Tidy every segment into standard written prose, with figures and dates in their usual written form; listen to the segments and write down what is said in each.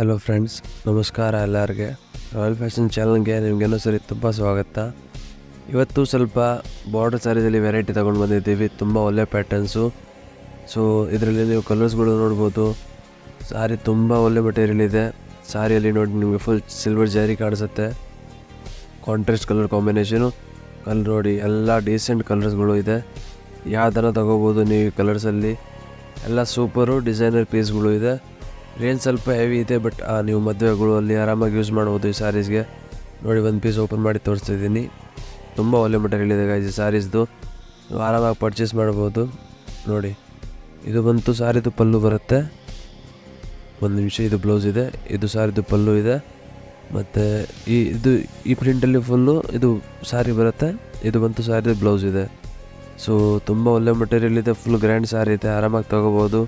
Hello friends, ನಮಸ್ಕಾರ ಎಲ್ಲರಿಗೆ. Royal fashion ಚಾನಲ್ಗೆ ನಿಮಗೇನೋ ಸರಿ ತುಂಬ ಸ್ವಾಗತ. ಇವತ್ತು ಸ್ವಲ್ಪ ಬಾರ್ಡರ್ ಸ್ಯಾರೀಸಲ್ಲಿ ವೆರೈಟಿ ತೊಗೊಂಡು ಬಂದಿದ್ದೀವಿ. ತುಂಬ ಒಳ್ಳೆ ಪ್ಯಾಟರ್ನ್ಸು. ಸೊ ಇದರಲ್ಲಿ ನೀವು ಕಲರ್ಸ್ಗಳು ನೋಡ್ಬೋದು. ಸಾರಿ ತುಂಬ ಒಳ್ಳೆ ಮೆಟೀರಿಯಲ್ ಇದೆ. ಸಾರಿಯಲ್ಲಿ ನೋಡಿ ನಿಮಗೆ ಫುಲ್ ಸಿಲ್ವರ್ ಜಾರಿ ಕಾಣಿಸುತ್ತೆ. ಕಾಂಟ್ರಾಸ್ಟ್ ಕಲರ್ ಕಾಂಬಿನೇಷನು ಕಲರ್ ನೋಡಿ, ಎಲ್ಲ ಡೀಸೆಂಟ್ ಕಲರ್ಸ್ಗಳು ಇದೆ. ಯಾವ್ದನ್ನ ತೊಗೋಬೋದು ನೀವು ಈ ಕಲರ್ಸಲ್ಲಿ. ಎಲ್ಲ ಸೂಪರು ಡಿಸೈನರ್ ಪೀಸ್ಗಳು ಇದೆ. ರೇಂಜ್ ಸ್ವಲ್ಪ ಹೆವಿ ಇದೆ, ಬಟ್ ನೀವು ಮದುವೆಗಳು ಅಲ್ಲಿ ಆರಾಮಾಗಿ ಯೂಸ್ ಮಾಡ್ಬೋದು ಈ ಸ್ಯಾರೀಸ್ಗೆ. ನೋಡಿ, ಒಂದು ಪೀಸ್ ಓಪನ್ ಮಾಡಿ ತೋರಿಸ್ತಿದ್ದೀನಿ. ತುಂಬ ಒಳ್ಳೆ ಮೆಟೀರಿಯಲ್ ಇದೆ ಗೈಸ್ ಈ ಸ್ಯಾರೀಸ್ದು. ನೀವು ಆರಾಮಾಗಿ ಪರ್ಚೇಸ್ ಮಾಡ್ಬೋದು. ನೋಡಿ, ಇದು ಬಂತು ಸಾರಿದು ಪಲ್ಲು ಬರುತ್ತೆ. ಒಂದು ನಿಮಿಷ, ಇದು ಬ್ಲೌಸ್ ಇದೆ, ಇದು ಸಾರಿದು ಪಲ್ಲು ಇದೆ. ಮತ್ತು ಈ ಪ್ರಿಂಟಲ್ಲಿ ಫುಲ್ಲು ಇದು ಸಾರಿ ಬರುತ್ತೆ. ಇದು ಬಂತು ಸಾರಿದು ಬ್ಲೌಸ್ ಇದೆ. ಸೊ ತುಂಬ ಒಳ್ಳೆ ಮೆಟೀರಿಯಲ್ ಇದೆ. ಫುಲ್ ಗ್ರ್ಯಾಂಡ್ ಸಾರಿ ಇದೆ, ಆರಾಮಾಗಿ ತೊಗೋಬೋದು.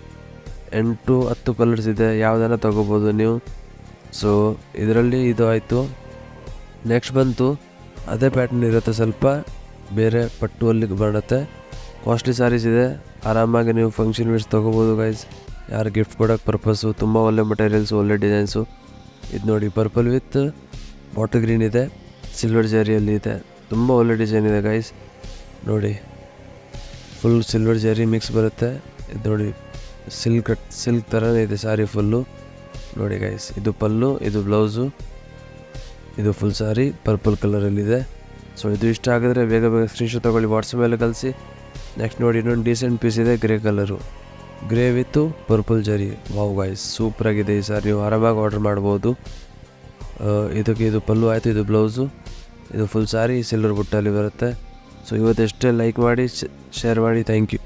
8-10 ಕಲರ್ಸ್ ಇದೆ, ಯಾವುದನ್ನ ತೊಗೋಬೋದು ನೀವು. ಸೊ ಇದರಲ್ಲಿ ಇದು ಆಯಿತು. ನೆಕ್ಸ್ಟ್ ಬಂತು ಅದೇ ಪ್ಯಾಟರ್ನ್ ಇರುತ್ತೆ, ಸ್ವಲ್ಪ ಬೇರೆ ಪಟ್ಟುವಲ್ಲಿ ಬರುತ್ತೆ. ಕಾಸ್ಟ್ಲಿ ಸ್ಯಾರೀಸ್ ಇದೆ, ಆರಾಮಾಗಿ ನೀವು ಫಂಕ್ಷನ್ ವೇರ್ಸ್ ತೊಗೋಬೋದು ಗೈಸ್. ಯಾರು ಗಿಫ್ಟ್ ಕೊಡೋಕ್ಕೆ ಪರ್ಪಸ್ಸು. ತುಂಬ ಒಳ್ಳೆ ಮೆಟೀರಿಯಲ್ಸು, ಒಳ್ಳೆ ಡಿಸೈನ್ಸು. ಇದು ನೋಡಿ, ಪರ್ಪಲ್ ವಿತ್ ಬಾಟಲ್ ಗ್ರೀನ್ ಇದೆ, ಸಿಲ್ವರ್ ಜಾರಿಯಲ್ಲಿ ಇದೆ. ತುಂಬ ಒಳ್ಳೆ ಡಿಸೈನ್ ಇದೆ ಗೈಸ್. ನೋಡಿ, ಫುಲ್ ಸಿಲ್ವರ್ ಜಾರಿ ಮಿಕ್ಸ್ ಬರುತ್ತೆ. ಇದು ನೋಡಿ, ಸಿಲ್ಕ್ ಥರನೇ ಇದೆ ಸಾರಿ ಫುಲ್ಲು. ನೋಡಿ ಗೈಸ್, ಇದು ಪಲ್ಲು, ಇದು ಬ್ಲೌಸು, ಇದು ಫುಲ್ ಸಾರಿ ಪರ್ಪಲ್ ಕಲರಲ್ಲಿದೆ. ಸೊ ಇದು ಇಷ್ಟ ಆಗಿದ್ರೆ ಬೇಗ ಸ್ಕ್ರೀನ್ಶಾಟ್ ತೊಗೊಳ್ಳಿ, ವಾಟ್ಸಪ್ ಮೇಲೆ ಕಳಿಸಿ. ನೆಕ್ಸ್ಟ್ ನೋಡಿ, ಇನ್ನೊಂದು ಡೀಸೆಂಟ್ ಪೀಸ್ ಇದೆ, ಗ್ರೇ ಕಲರು, ಗ್ರೇ ವಿತ್ತು ಪರ್ಪಲ್ ಜರಿ. ವಾವ್ ಗೈಸ್, ಸೂಪರಾಗಿದೆ ಈ ಸಾರಿ. ನೀವು ಆರಾಮಾಗಿ ಆರ್ಡರ್ ಮಾಡ್ಬೋದು. ಇದು ಪಲ್ಲು ಆಯಿತು, ಇದು ಬ್ಲೌಸು, ಇದು ಫುಲ್ ಸಾರಿ ಸಿಲ್ವರ್ ಬುಟ್ಟಲ್ಲಿ ಬರುತ್ತೆ. ಸೊ ಇವತ್ತಷ್ಟೇ ಲೈಕ್ ಮಾಡಿ, ಶೇರ್ ಮಾಡಿ. Thank you.